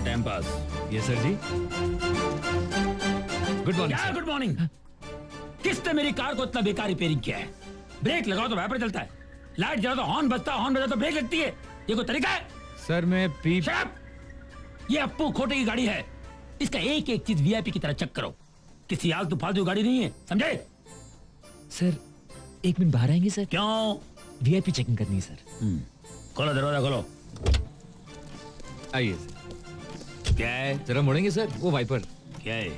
Time pass. Yes sir ji. Good morning. क्या good morning? किसने मेरी कार को इतना बेकार रिपेयरिंग किया है? ब्रेक लगाओ तो वाइपर चलता है, लाइट जलाओ तो हॉर्न बजता है, हॉर्न बजा तो ब्रेक लगती है। ये कोई तरीका है? सर मैं Shut up! ये अप्पू खोटे की गाड़ी है, इसका एक एक चीज वीआईपी की तरह चेक करो। किसी आलतू फालतू गाड़ी नहीं है, समझे? सर 1 मिनट बाहर आएंगे सर? क्यों? वीआईपी चेकिंग करनी है सर। खोलो दरवाजा खोलो। आइए सर। क्या है? जरा मुड़ेंगे सर, वो वाइपर। क्या है?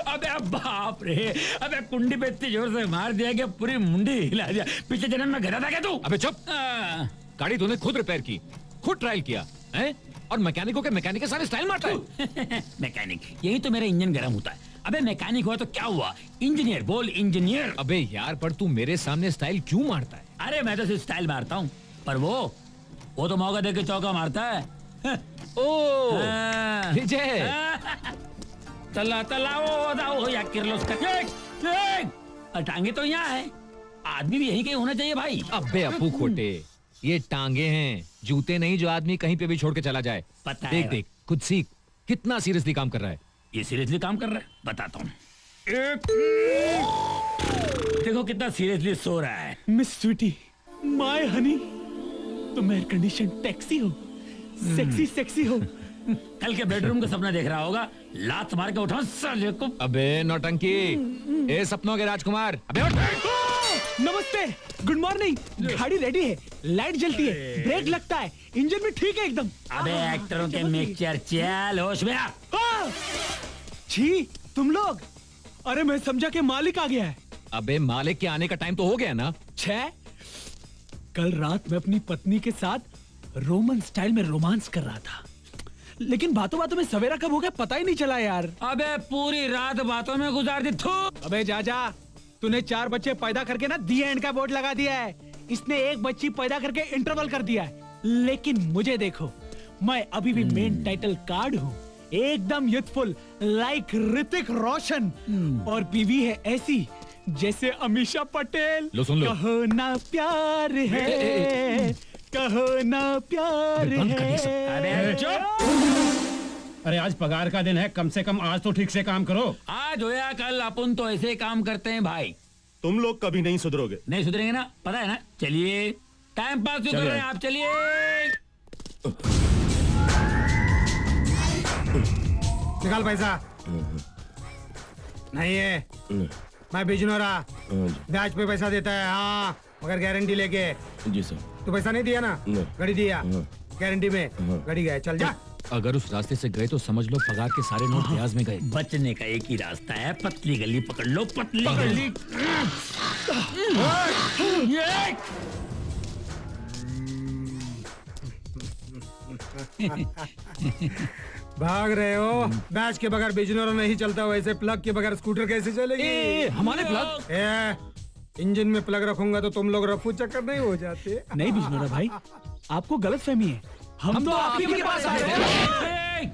अबे बाप रे, अबे कुंडी पे इतनी जोर से मार दिया कि पूरी मुंडी हिला दिया। पिछले जन्म में गधा था क्या तू? अबे चुप। गाड़ी तूने खुद रिपेयर की, खुद ट्रायल किया है, और मैकेनिकों के मैकेनिक के सारे स्टाइल मारता है। मैकेनिक, यही तो मेरा इंजन गर्म होता है। अबे मैकेनिक हुआ तो क्या हुआ, इंजीनियर बोल इंजीनियर। अबे यार पर तू मेरे सामने स्टाइल क्यों मारता है? अरे मैं तो सिर्फ स्टाइल मारता हूँ, पर वो तो मौका देके चौका मारता है। ओ हाँ। विजय। तला तला वो या किर्लोस्कर। टांगे तो यहाँ है, आदमी भी यही कहीं होना चाहिए भाई। अबे अपू खोटे, ये टांगे हैं, जूते नहीं जो आदमी कहीं पे भी छोड़ के चला जाए। पता देख है। देख खुद सीख, कितना सीरियसली काम कर रहा है। ये सीरियसली काम कर रहा है, बताता हूँ। देखो कितना सीरियसली सो रहा है। मिस स्वीटी, माय हनी, तुम एयर कंडीशन टैक्सी हो, सेक्सी सेक्सी हो। कल के बेडरूम का सपना देख रहा होगा, लात मार के उठा साले को। अबे नौटंकी, ए सपनों के राजकुमार, अबे उठ। नमस्ते, गुड मॉर्निंग। गाड़ी रेडी है, लाइट जलती है, ब्रेक लगता है, इंजन भी ठीक है एकदम। अबे एक्टरों के मिक्सचर, चल होश में आ। छी, तुम लोग? अरे मैं समझा कि मालिक आ गया है। अबे मालिक के आने का टाइम तो हो गया ना। छह, कल रात मैं अपनी पत्नी के साथ रोमन स्टाइल में रोमांस कर रहा था, लेकिन बातों बातों में सवेरा कब हो गया पता ही नहीं चला यार। अबे पूरी रात बातों में गुजार दी। थू। अबे जा, तूने 4 बच्चे पैदा करके ना दी एंड का बोर्ड लगा दिया है। इसने 1 बच्ची पैदा करके इंटरवल कर दिया है। लेकिन मुझे देखो, मैं अभी भी मेन टाइटल कार्ड हूँ, एकदम यूथफुल लाइक ऋतिक रोशन, और बीवी है ऐसी जैसे अमीषा पटेल। लो सुन लो। कहो ना प्यार है, कहो ना प्यार है। अबे चुप। अरे आज पगार का दिन है, कम से कम आज तो ठीक से काम करो। आज हो या कल अपन तो ऐसे काम करते हैं भाई। तुम लोग कभी नहीं सुधरोगे। नहीं सुधरेंगे ना, पता है ना। चलिए, टाइम पास क्यों कर रहे हैं आप, चलिए। निकाल पैसा। नहीं है, मैं बिजनोरा ब्याज पे पैसा देता है। हाँ, मगर गारंटी लेके। जी सर। तू पैसा नहीं दिया ना? गाड़ी दिया गारंटी में, गाड़ी गए। चल जा। अगर उस रास्ते से गए तो समझ लो पगार के सारे नोट ब्याज में गए। बचने का एक ही रास्ता है, पतली गली पकड़ लो, पतली गली। भाग रहे हो? बैच के बगैर बिजनोरा नहीं चलता, वैसे प्लग के बगैर स्कूटर कैसे चलेगी? हमारे प्लग। इंजन में प्लग रखूंगा तो तुम लोग रफू चक्कर नहीं हो जाते? नहीं बिजनोरा भाई, आपको गलतफहमी है। हम तो आप ही के पास आए थे।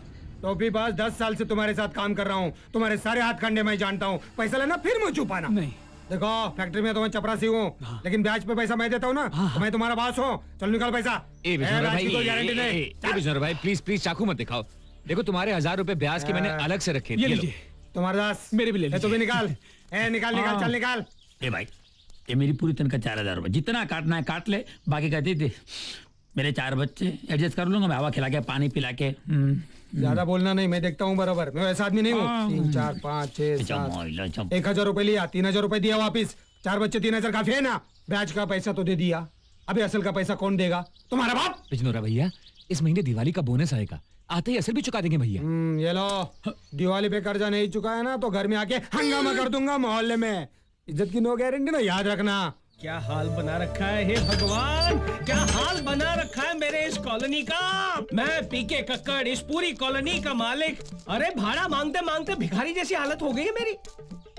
तो भी बस 10 साल से तुम्हारे साथ काम कर रहा हूँ, तुम्हारे सारे हाथ खंडे मैं जानता हूँ। पैसा लेना फिर मुझे छुपाना नहीं। देखो फैक्ट्री में तो मैं चपरासी हूँ, लेकिन ब्याज पे पैसा मैं देता हूँ ना। तो मैं तुम्हारा बॉस हूँ। चल निकाल पैसा। बिजनोरा भाई प्लीज प्लीज चाकू मत दिखाओ। देखो तुम्हारे 1000 रुपए ब्याज के मैंने अलग से रखे। ये लीजिए। तुम्हारे दास मेरे भी ले लीजिए। तू भी निकाल। निकाल निकाल, चल निकाल। ए भाई, ये मेरी पूरी तनख्वाह 4000 रुपए, जितना काटना है काट ले, बाकी कहती थी मेरे 4 बच्चे एडजस्ट कर लूंगा मैं, हवा खिला के पानी पिला के। ज्यादा बोलना नहीं, मैं देखता हूँ बराबर। मैं वैसा आदमी नहीं हूँ। 3 4 5 6 7 1000 रुपए लिया, 3000 रुपए दिया वापिस। 4 बच्चे 3000 काफी है ना? ब्याज का पैसा तो दे दिया, अभी असल का पैसा कौन देगा? तुम्हारा बाप। बिजनोरा भैया, इस महीने दिवाली का बोनस आएगा, आते ही असल भी चुका देंगे भैया। ये लो, दिवाली पे कर्जा नहीं चुकाया ना तो घर में आके हंगामा कर दूंगा मोहल्ले में। इज्जत की नो गारंटी ना, याद रखना। क्या हाल बना रखा है, हे भगवान, क्या हाल बना रखा है मेरे इस कॉलोनी का। मैं पीके कक्कड़, इस पूरी कॉलोनी का मालिक। अरे भाड़ा मांगते मांगते भिखारी जैसी हालत हो गई है मेरी।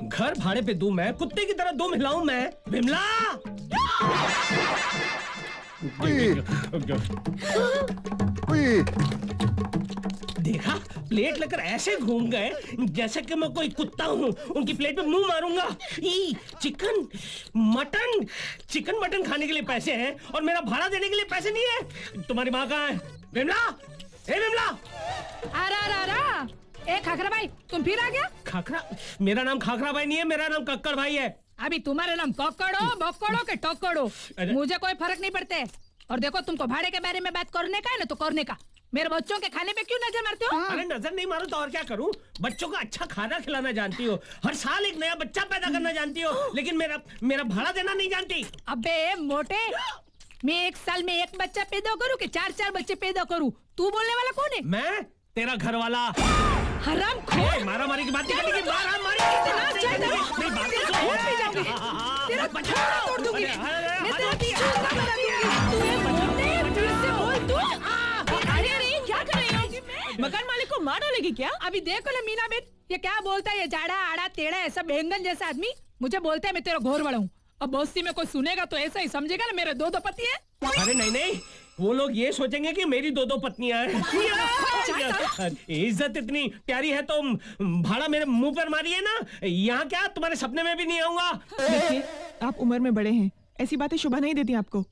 घर भाड़े पे दूं मैं, कुत्ते की तरह 2 मिलाऊं मैं। विमला देखा, प्लेट लेकर ऐसे घूम गए जैसे कि मैं कोई कुत्ता हूँ, उनकी प्लेट पे मुंह मारूंगा। चिकन मटन खाने के लिए पैसे हैं और मेरा भाड़ा देने के लिए पैसे नहीं है। तुम्हारी माँ कहाँ है? विमला, ए विमला, ए खाखरा भाई, तुम फिर आ गया? खाखरा? मेरा नाम खाखरा भाई नहीं है, मेरा नाम कक्कड़ भाई है। अभी तुम्हारा नाम कक्कड़ो बक्कड़ो के टक्कड़ो, मुझे कोई फर्क नहीं पड़ते। और देखो, तुमको भाड़े के बारे में बात करने का है ना तो करने का, मेरे बच्चों के खाने पे क्यों नजर मारते हो? अरे नजर नहीं मारो तो और क्या करूं? बच्चों को अच्छा खाना खिलाना जानती हो, हर साल एक नया बच्चा पैदा करना जानती हो, लेकिन मेरा भाड़ा देना नहीं जानती। अबे मोटे, मैं एक साल में एक बच्चा पैदा करूं कि 4-4 बच्चे पैदा करूं? तू बोलने वाला कौन है? मैं तेरा घर वाला। हराम खोर! मारा मारी की बात नहीं करनी, मारा मारी तेरा थोड़ा तोड़ दूंगी। मैं तेरा चूरमा बना दूंगी। तू ये बोलने फिर से बोल तू। अरे क्या कर रही हो? मकान मालिक को मार डालेगी क्या? अभी देखो ना मीना बेट, ये क्या बोलता है? ये जाड़ा आड़ा टेढ़ा ऐसा बैंगन जैसा आदमी मुझे बोलता है मैं तेरा घोर वाला हूँ। अब बस्ती में कोई सुनेगा तो ऐसा ही समझेगा ना मेरे 2 पति है। अरे नहीं नहीं, वो लोग ये सोचेंगे कि मेरी 2 पत्नियां हैं। इज्जत इतनी प्यारी है तो भाड़ा मेरे मुंह पर मारिए ना। यहाँ क्या, तुम्हारे सपने में भी नहीं आऊंगा। देखिए, आप उम्र में बड़े हैं, ऐसी बातें शोभा नहीं देती आपको।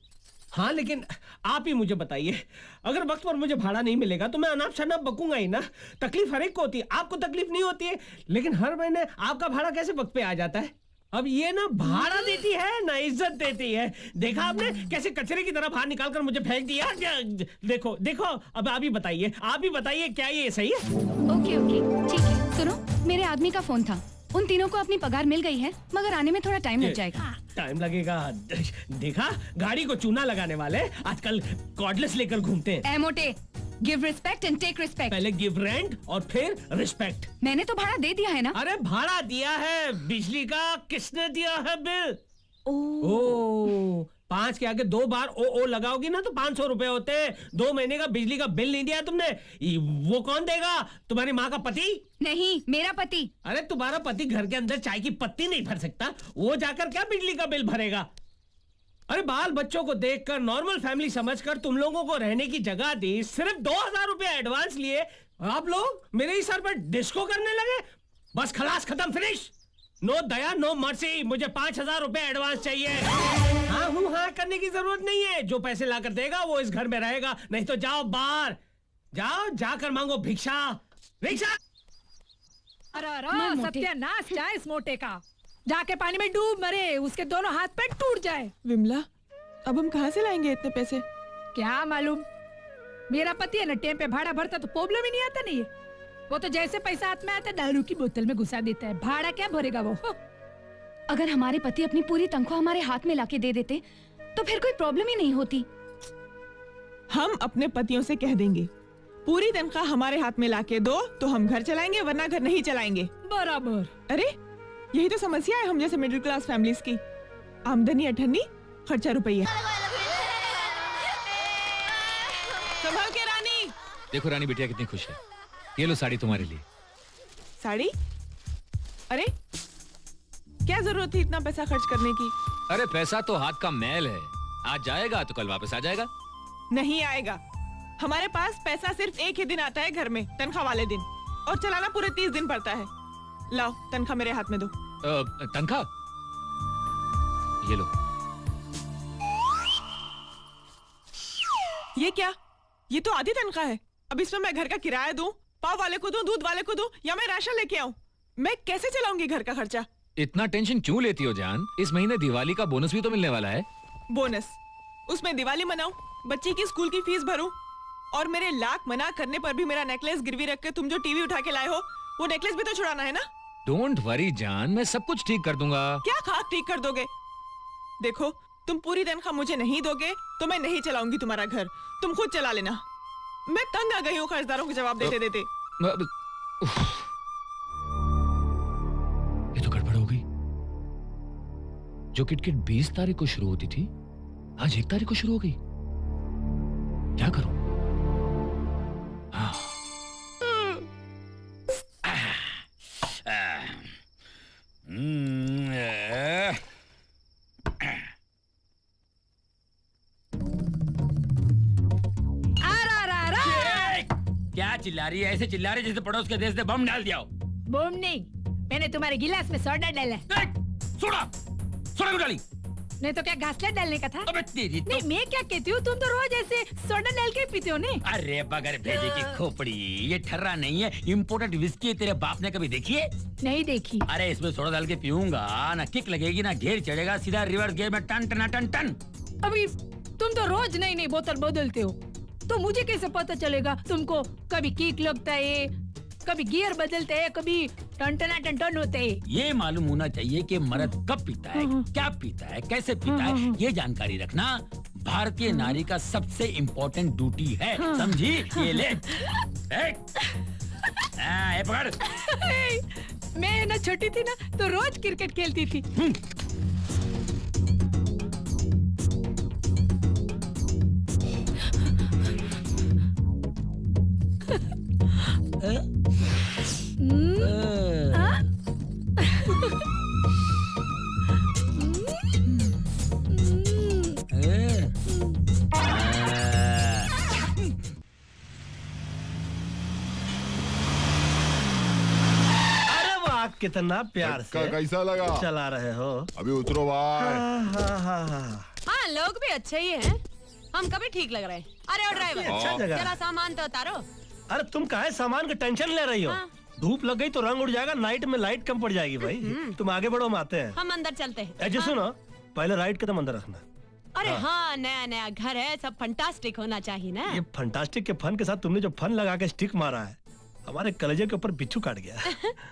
हाँ, लेकिन आप ही मुझे बताइए, अगर वक्त पर मुझे भाड़ा नहीं मिलेगा तो मैं अनाप शनाप बकूंगा ही ना। तकलीफ हर एक को होती है, आपको तकलीफ नहीं होती है, लेकिन हर महीने आपका भाड़ा कैसे वक्त पे आ जाता है? अब ये ना भाड़ा देती है ना इज्जत देती है। देखा आपने कैसे कचरे की तरह बाहर निकाल कर मुझे फेंक दिया? देखो देखो, अब आप ही बताइए क्या ये सही है? ओके ठीक है। सुनो, मेरे आदमी का फोन था, उन तीनों को अपनी पगार मिल गई है, मगर आने में थोड़ा टाइम लग जाएगा। टाइम लगेगा? देखा, गाड़ी को चूना लगाने वाले आजकल कॉर्डलेस लेकर घूमते हैं। A motto, give respect and take respect. पहले गिव रेंट और फिर रिस्पेक्ट। मैंने तो भाड़ा दे दिया है ना। अरे भाड़ा दिया है, बिजली का किसने दिया है बिल? ओ 5 के आगे 2 बार ओ लगाओगी ना तो 500 रुपए होते हैं। 2 महीने का बिजली का बिल नहीं दिया तुमने, वो कौन देगा? तुम्हारी माँ का पति? नहीं, मेरा पति। अरे तुम्हारा पति घर के अंदर चाय की पत्ती नहीं भर सकता, वो जाकर क्या बिजली का बिल भरेगा? अरे बाल बच्चों को देखकर नॉर्मल फैमिली समझकर तुम लोगों को रहने की जगह दी, सिर्फ 2000 रुपए एडवांस लिए, आप लोग मेरे ही सर पर डिस्को करने लगे। बस खलास, खत्म, फिनिश। नो दया नो मर्सी, मुझे 5000 रुपए एडवांस चाहिए। हाँ करने की जरूरत नहीं है, जो पैसे लाकर देगा वो इस घर में रहेगा, नहीं तो जाओ बाहर, जाओ जाकर मांगो भिक्षा। रिक्शा। अरे सत्यानाश जाए इस मोटे का, जाके पानी में डूब मरे, उसके दोनों हाथ पैर टूट जाए। विमला, अब हम कहाँ से लाएंगे इतने पैसे? क्या मालूम, मेरा पति है ना टेम पे भाड़ा भरता तो प्रॉब्लम ही नहीं आता नहीं है। वो तो जैसे पैसा हाथ में आता है दारू की बोतल में घुसा देता है, भाड़ा क्या भरेगा वो? अगर हमारे पति अपनी पूरी तनख्वाह हमारे हाथ में लाके दे देते तो फिर कोई प्रॉब्लम ही नहीं होती। हम अपने पतियों से कह देंगे पूरी तनख्वाह हमारे हाथ में लाके दो तो हम घर चलाएंगे, वरना घर नहीं चलाएंगे। बराबर। अरे यही तो समस्या है हम जैसे मिडिल क्लास फैमिलीज की। आमदनी 98, खर्चा रुपया। संभाल के रानी। देखो रानी बिटिया कितनी खुश है, ये लो साड़ी तुम्हारे लिए। साड़ी? अरे क्या जरूरत थी इतना पैसा खर्च करने की? अरे पैसा तो हाथ का मैल है, आज जाएगा तो कल वापस आ जाएगा। नहीं आएगा, हमारे पास पैसा सिर्फ एक ही दिन आता है घर में, तनख्वाह वाले दिन, और चलाना पूरे 30 दिन पड़ता है। लाओ तनख्वाह मेरे हाथ में दो। तनख्वाह ये लो। ये क्या? ये तो आधी तनख्वाह है। अब इसमें मैं घर का किराया दूं, पाव वाले को दूं, दूध वाले को दूं, या मैं राशन लेके आऊं? मैं कैसे चलाऊंगी घर का खर्चा? इतना टेंशन क्यों लेती हो जान? इस महीने दिवाली का बोनस भी तो मिलने वाला है। बोनस? उसमें दिवाली मनाऊं, बच्ची की स्कूल की फीस भरूं, और मेरे लाख मना करने पर भी मेरा नेकलेस गिरवी रख के तुम जो टीवी उठा के लाए हो वो नेकलेस भी तो छुड़ाना है ना? डोंट वरी जान, मैं सब कुछ ठीक कर दूंगा। क्या खाक ठीक कर दोगे? देखो, तुम पूरी तनख्वाह मुझे नहीं दोगे तो मैं नहीं चलाऊंगी तुम्हारा घर, तुम खुद चला लेना। मैं तंग आ गई हूँ कर्जदारों को जवाब देते देते। ये तो गड़बड़ हो गई। जो किटकिट 20 तारीख को शुरू होती थी आज 1 तारीख को शुरू हो गई। क्या करूं? हाँ। क्या चिल्ला रही है? ऐसे चिल्ला रही है जैसे पड़ोस के देश ने बम डाल दिया हो। बम नहीं, मैंने तुम्हारे गिलास में सोडा डाला है। सोडा? सोडा क्यों डाली? नहीं तो क्या घासलेट डालने का था? अबे तेरी तो नहीं मैं क्या कहती हूँ, तुम तो रोज ऐसे सोडा डाल के पीते हो नहीं? अरे बगैर भेजे की खोपड़ी, ये ठर्रा नहीं है, इम्पोर्टेड विस्की है। तेरे बाप ने कभी देखी है? नहीं देखी। अरे इसमें सोडा डाल के पीऊंगा ना किक लगेगी ना घेर चढ़ेगा, सीधा रिवर्स गियर में टन टन टन टन। अभी तुम तो रोज नई नई बोतल बदलते हो, तो मुझे कैसे पता चलेगा तुमको कभी किक लगता है, कभी गियर बदलते हैं, कभी टन टन होते हैं। ये मालूम होना चाहिए कि मर्द कब पीता है, क्या पीता है, कैसे पीता है, ये जानकारी रखना भारतीय नारी का सबसे इम्पोर्टेंट ड्यूटी है, समझी? ये ले ये पकड़। मैं ना छोटी थी ना तो रोज क्रिकेट खेलती थी। कितना प्यार से कैसा लगा चला रहे हो? अभी उतरो भाई। हाँ लोग भी अच्छे ही हैं, हम कभी ठीक लग रहे हैं। अरे ओ ड्राइवर, अच्छा जगह। जरा सामान तो उतारो। अरे तुम काहे सामान का टेंशन ले रही हो? हाँ। धूप लग गई तो रंग उड़ जाएगा, नाइट में लाइट कम पड़ जाएगी भाई। तुम आगे बढ़ो, हम आते हैं। हम अंदर चलते हैं। ऐसे सुनो, पहले राइट कदम अंदर रखना। अरे हाँ, नया नया घर है, सब फंटास्टिक होना चाहिए ना। ये फंटास्टिक के फन के साथ तुमने जो फन लगा के स्टिक मारा है, हमारे कलेजे के ऊपर बिच्छू काट गया।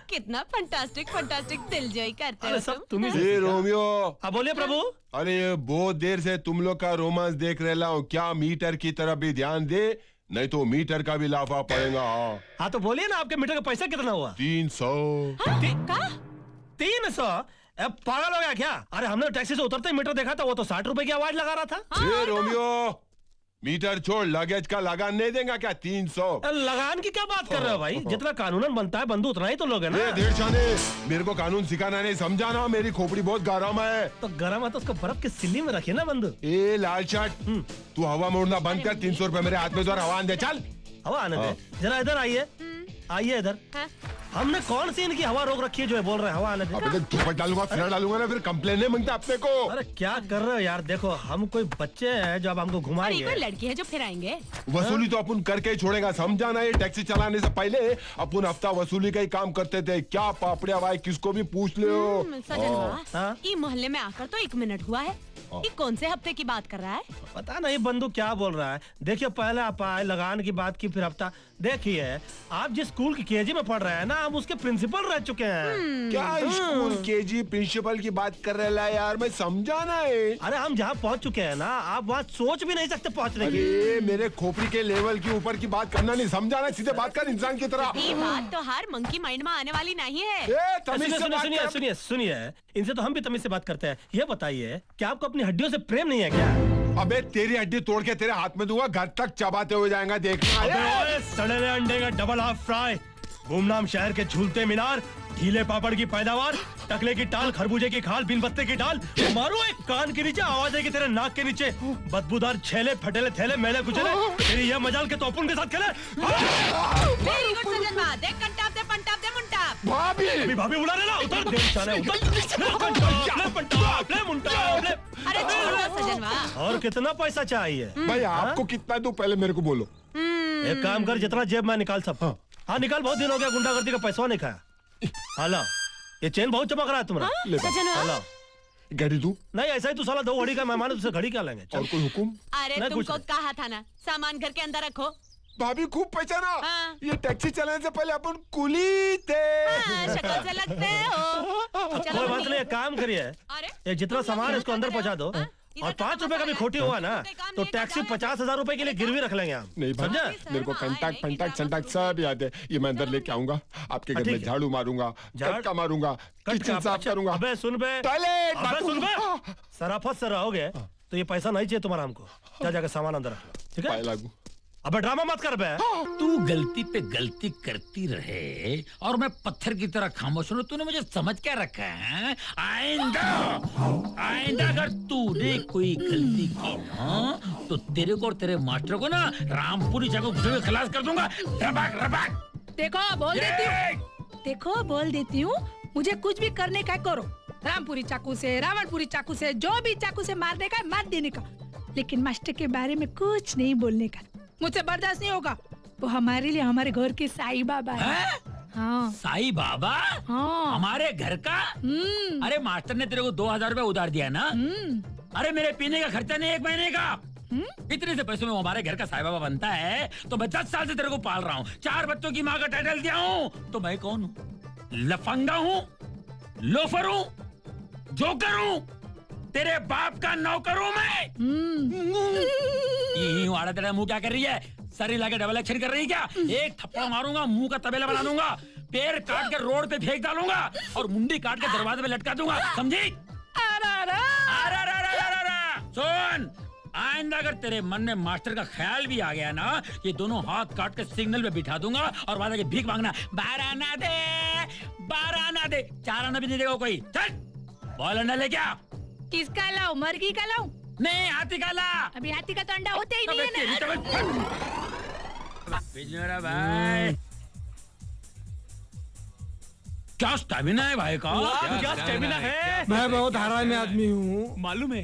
कितना फंटास्टिक फंटास्टिक दिलजोई करते हो अरे सब तुम। तुम ही ये रोमियो। हाँ बोलिए प्रभु। अरे ये बहुत देर से तुम लोग का रोमांस देख रहा हूँ, क्या मीटर की तरफ भी ध्यान दे, नहीं तो मीटर का भी लाफा पड़ेगा। हाँ तो बोलिए ना, आपके मीटर का पैसा कितना हुआ? 300। 300? पागल हो गया क्या? अरे हमने टैक्सी से उतरते ही मीटर देखा था, वो तो 60 रुपए की आवाज लगा रहा था। ये रोमियो, मीटर छोड़, लगेज का लगान नहीं देगा क्या? 300। लगान की क्या बात कर रहे हो भाई? जितना कानूनन बनता है बंधु उतना ही तो लोग है ना। देर जाने, मेरे को कानून सिखाना नहीं, समझाना। मेरी खोपड़ी बहुत गरम है। तो गरम है तो उसको बर्फ की सिल्ली में रखिए ना बंधु। ए लाल शर्ट, तू हवा मोड़ना बंद कर। 300 रुपए मेरे हाथ में जो हवा आने दे। चल हवा आने दे। जरा इधर आइए, आइए इधर। हमने कौन सी इनकी हवा रोक रखी है जो है बोल रहे हैं हवा आने दे? अबे धूप डालूंगा, फिर डालूंगा ना, फिर कंप्लेन नहीं मांगते अपने को। अरे क्या कर रहे हो यार? देखो हम कोई बच्चे हैं जो अब हमको घुमाएंगे। कोई लड़की है जो फिर आएंगे। वसूली तो अपन करके ही छोड़ेगा, समझाना। ये टैक्सी चलाने से पहले अपन हफ्ता वसूली का ही काम करते थे। क्या पापड़िया भाई, किसको भी पूछ ले। सजन ये मोहल्ले में आकर तो 1 मिनट हुआ है, ये कौन से हफ्ते की बात कर रहा है? पता नहीं बंधु क्या बोल रहा है। देखिए पहले आप आए, लगान की बात की, फिर हफ्ता। देखिए आप जिस स्कूल की केजी में पढ़ रहे हैं ना, हम उसके प्रिंसिपल रह चुके हैं। क्या स्कूल केजी प्रिंसिपल की बात कर रहे हैं यार? मैं समझाना है। अरे हम जहाँ पहुँच चुके हैं ना, आप वहाँ सोच भी नहीं सकते पहुँचने की। अरे मेरे खोपड़ी के लेवल की ऊपर की बात करना नहीं, समझाना। सीधे बात कर इंसान की तरह। ये बात तो हर मंकी माइंड में आने वाली नहीं है। सुनिए सुनिए सुनिए, इनसे तो हम भी तमीज से बात करते हैं। ये बताइए कि आपको अपनी हड्डियों से प्रेम नहीं है क्या? अबे तेरी हड्डी तोड़ के तेरे हाथ में दूंगा, घर तक चबाते हुए जाएगा, देखना। सड़े अंडे का डबल हाफ फ्राई, गुमनाम शहर के झूलते मीनार, गीले पापड़ की पैदावार, टकले की टाल, खरबूजे की खाल, बिन पत्ते की डाल, मारो एक कान के नीचे, आवाज आएगी तेरे नाक के नीचे, बदबूदार छेले, फटेले थैले, मैले कुचले, तेरी ये मजाल के तो अपन के साथ खेले। वेरी गुड सजन बा, देख कंटाप दे, पंटाप दे, मुंटाप। भाभी भाभी बुला रहे ना, उतर दे निशाने, उतर ले कंटाप, ले पंटाप, ले मुंटाप, ले। अरे छोड़ो सजन बा। और कितना पैसा चाहिए भाई? आपको कितना दूं पहले मेरे को बोलो। एक काम कर, जितना जेब में निकाल सब। हाँ निकाल, बहुत दिन हो गया गुंडागर्दी का पैसा नहीं खाया। हाला, ये चेन बहुत चमक रहा है तुम्हारा। हाला घड़ी तू नहीं, ऐसा ही तू साला 2 घड़ी का मेहमान है, तुझसे घड़ी क्या लेंगे? और कोई हुकुम? अरे तुमको कहा था ना, सामान घर के अंदर रखो। भाभी खूब पहचाना। हाँ। ये टैक्सी चलाने से पहले अपन कुली थे। शक्ल से लगते हो। कोई बात नहीं, एक काम करिए, ये जितना सामान है इसको अंदर पहुंचा दो, और 5 रुपए का भी खोटी हुआ ना तो टैक्सी 50,000 रुपए के लिए गिरवी रख लेंगे हम। नहीं भाई, मेरे को कंटाक्ट फंटाक्ट संटाक्ट सब याद है। ये मैं अंदर लेके आऊंगा, आपके घर में झाड़ू मारूंगा, कटका मारूंगा, किचन साफ करूंगा। अबे सुन बे, टॉयलेट सुन बे, सराफत से रहोगे तो ये पैसा नहीं चाहिए तुम्हारा हमको। जा जाके सामान अंदर रख लो, ठीक है? लागू। अबे ड्रामा मत कर बे। तू गलती पे गलती करती रहे और मैं पत्थर की तरह खामोश हूँ। तूने मुझे समझ क्या रखा है? आइंदा अगर तूने कोई गलती की ना तो तेरे को और तेरे मास्टर को ना रामपुरी जगह घुसे हुए खलास कर दूंगा। रबाक रबाक। देखो बोल देती हूँ, मुझे कुछ भी करने का करो, रामपुरी चाकू से, रावणपुरी चाकू से, जो भी चाकू से मारने का मार देने का, लेकिन मास्टर के बारे में कुछ नहीं बोलने का। मुझसे बर्दाश्त नहीं होगा। वो हमारे लिए हमारे घर के साईं बाबा है। हाँ। साईं बाबा? हाँ। हमारे घर का? अरे मास्टर ने तेरे को 2000 रुपए उधार दिया ना? अरे मेरे पीने का खर्चा नहीं 1 महीने का। इतने से पैसों में हमारे घर का साईं बाबा बनता है तो मैं 10 साल से तेरे को पाल रहा हूँ, 4 बच्चों की माँ का टाइटल दिया हूँ, तो मैं कौन हूँ? लफंगा हूँ, लोफर हूँ, जोकर हूँ, तेरे बाप का नौकर हूँ मैं। आड़ा तेरा मुंह क्या कर रही है? सर हिला के डबल एक्शन कर रही है क्या? एक थप्पड़ मारूंगा, मुंह का तबेला बना दूंगा, पैर काट के रोड पे फेंक डालूंगा और मुंडी काट के दरवाजे पे लटका दूंगा, समझी? सुन, आइंदा अगर तेरे मन में मास्टर का ख्याल भी आ गया ना, ये दोनों हाथ काट के सिग्नल पे बिठा दूंगा और वादा के भीख मांगना, 12 आना दे, 12 आना दे। 4 आना भी नहीं देगा कोई। चल बॉल अंडा ले क्या? किसका लाऊं? मुर्गी का लाऊं? नहीं, हाथी का ला। अभी हाथी का तो अंडा होते ही नहीं है ना। मेरा भाई क्या स्टेमिना है भाई का? क्या स्टेमिना है? मैं बहुत हरामी आदमी हूँ, मालूम है।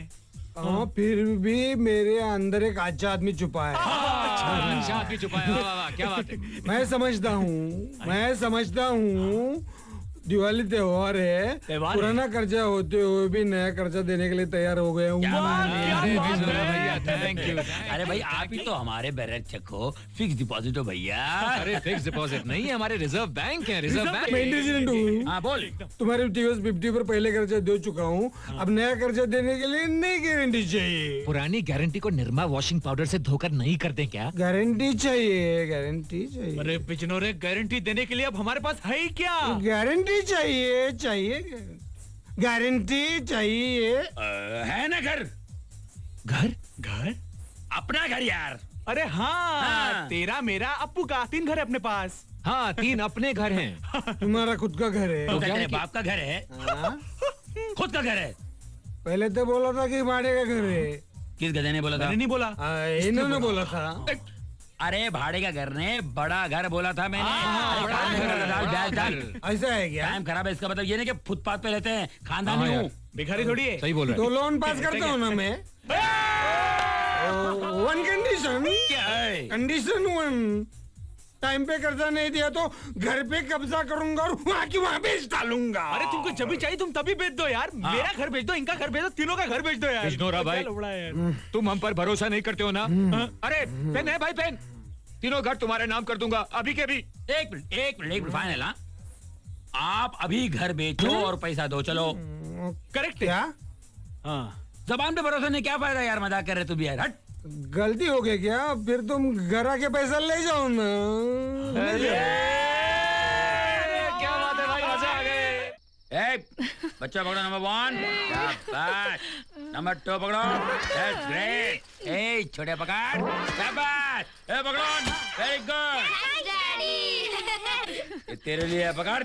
हाँ, फिर भी मेरे अंदर एक अच्छा आदमी छुपा है। अच्छा आदमी छुपा है। वाह, वाह, क्या बात है। मैं समझता हूँ दिवाली त्योहार है, पुराना कर्जा होते हुए भी नया कर्जा देने के लिए तैयार हो गया हूँ। Thank you. अरे भाई आप ही तो हमारे बैरक चेक हो, फिक्स डिपॉजिट हो भैया। अरे फिक्स डिपॉजिट नहीं, हमारे रिजर्व बैंक है। Reserve bank. मैं इंटेलिजेंट हूँ। हाँ बोल। तुम्हारे टीवीएस 50 पर पहले कर्जा दे चुका हूँ, अब नया कर्जा देने के लिए नई गारंटी चाहिए। पुरानी गारंटी को निरमा वॉशिंग पाउडर से धोकर नहीं करते क्या? गारंटी चाहिए, गारंटी चाहिए। अरे बिजनोरे, गारंटी देने के लिए अब हमारे पास है ही क्या? गारंटी चाहिए, गारंटी चाहिए। है ना घर? घर? अपना घर यार। अरे हाँ, तेरा, मेरा, अप्पू का 3 घर है अपने पास। हाँ, 3 अपने घर हैं। तुम्हारा खुद का घर है? तो क्या तेरे बाप का घर है? खुद का घर है? पहले तो बोला था कि भाड़े का घर है। किस गधे ने बोला था? मैंने नहीं बोला, इन्होंने बोला था। अरे भाड़े का घर ने बड़ा घर बोला था मैंने। ऐसा है क्या? टाइम खराब है, इसका मतलब ये नहीं कि फुटपाथ पे रहते हैं, खानदानी हूँ, भिखारी थोड़ी है। सही बोल रहा तो लोन पास करता हूँ ना मैं। One condition. क्या है? कंडीशन 1, टाइम पे कर्जा नहीं दिया तो घर पे कब्जा करूंगा और वहाँ की वहाँ बेच डालूंगा। अरे तुमको जब भी चाहिए तुम तभी बेच दो यार। मेरा घर बेच दो, इनका घर बेच दो, तीनों का घर बेच दो यार। बिजनोरा भाई, तुम हम पर भरोसा नहीं करते हो ना? अरे पेन है भाई, पेन। तीनों घर तुम्हारे नाम कर दूंगा अभी के भी। एक मिनट फाइनल। हाँ, आप अभी घर बेचो और पैसा दो, चलो। करेक्ट क्या? हाँ। जबान पे भरोसा नहीं, क्या फायदा यार, मजाक कर रहे तू भी यार। हट। गलती हो गई क्या? फिर तुम घर आके पैसा ले जाओ ना। क्या बात है भाई, मजा आ गए। बच्चा पकड़ो नंबर 1, शाबाश। नंबर 2 पकड़ो, दैट्स ग्रेट। ए छोटे पकड़, शाबाश। ए पकड़ो, वेरी गुड। ये तेरे लिए है, पकड़।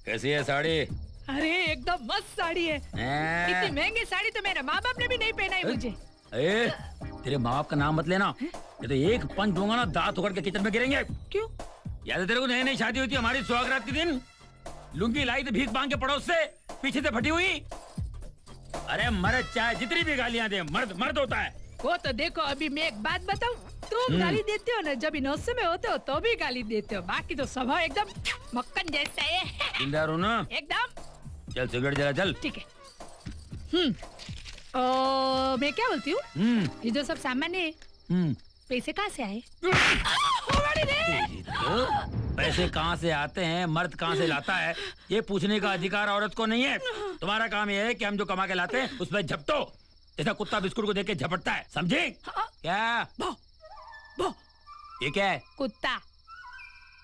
कैसी है साड़ी? अरे एकदम मस्त साड़ी है। इतनी महंगी साड़ी तो मेरे माँ बाप ने भी नहीं पहनाई मुझे। तेरे माँ बाप का नाम मत लेना, ये तो एक पंच दूंगा ना, दांत उखड़ के किचन में गिरेंगे। क्यों? याद है तेरे को? नई शादी हुई थी हमारी, सुहागरात के दिन लुंगी लाई थी भीख मांग के पड़ोस से, पीछे से फटी हुई। अरे मर्द चाहे जितनी भी गालियां दे, मर्द मर्द होता है। वो तो देखो, अभी मैं एक बात बताऊं, तुम गाली देते हो ना, जब नौसे में होते हो तो भी गाली देते हो, बाकी तो स्वभाव एकदम मक्खन जैसा है। जिंदा ना एकदम। चल सिगरेट जला, चल। ठीक है। मैं क्या बोलती हूँ, ये जो सब सामान है, पैसे कहाँ से आए? पैसे कहाँ से आते हैं, मर्द कहाँ से लाता है, ये पूछने का अधिकार औरत को नहीं है। तुम्हारा काम ये है कि हम जो कमा के लाते हैं उसमें झपटो, जैसा कुत्ता बिस्कुट को देख के झपटता है, समझे? क्या ये क्या है? कुत्ता।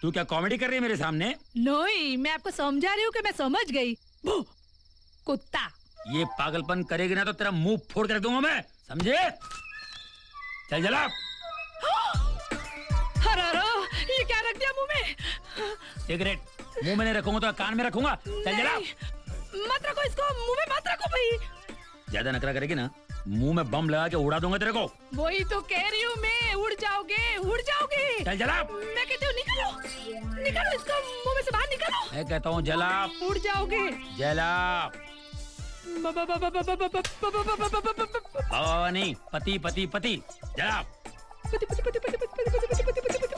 तू क्या कॉमेडी कर रही है मेरे सामने? नहीं, मैं आपको समझा रही हूँ कि मैं समझ गई। कुत्ता। ये पागलपन करेगी ना तो तेरा मुंह फोड़ कर दूंगा मैं, समझे? चल जला। ये क्या रख दिया मुंह में? सिगरेट मुंह में नहीं रखूंगा तो कान में रखूंगा। चल जला। मत रखो इसको, मुंह में मत रखो भाई। ज्यादा नखरा करेगी ना मुंह में बम लगा के उड़ा दूंगा तेरे को। वही तो कह रही हूँ मैं, उड़ जाओगे उड़ जाओगे। चल जला। मैं कहती हूँ निकालो निकालो इसको मुंह में से बाहर निकालो। मैं कहता हूँ जला। उड़ जाओगे। जला। बाबा नहीं, पति पति पति। जला। पति पति पति पति पति पति पति पति पति